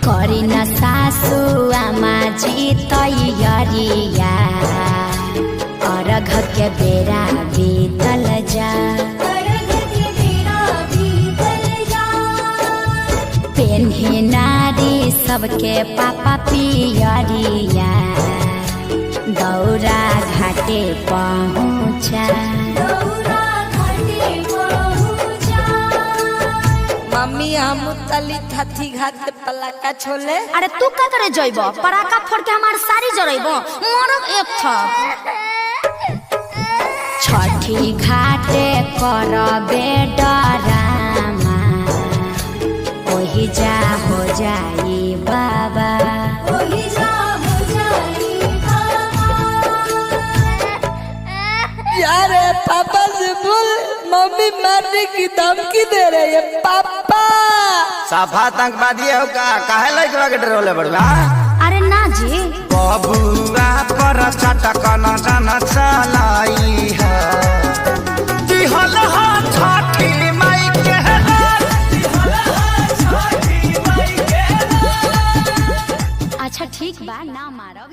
करी न सासु आमा जी तैयारिया अर्घ के बेरा बीतल जा पेन्ही नारी सबके पापा पियरिया दौरा घाटे पहुँचा मम्मी हम तली थथी घाट पलाका छोले। अरे तू का करे जइब पराका फोड़ के हमार सारी जरइब मरब एक था छठी घाटे करबे डरामा ओही जा हो जाई बाबा ओही जा हो जाई यार पापा से बोल मम्मी मारने की धमकी दे रही है पापा। साफा आतंकवादी हो का काहे लइकवा के डरोले बड़वा। अरे ना जी बबुआ पर चटकन जन चलाई है दिहल हो छठी माई के अच्छा ठीक बा ना मारब।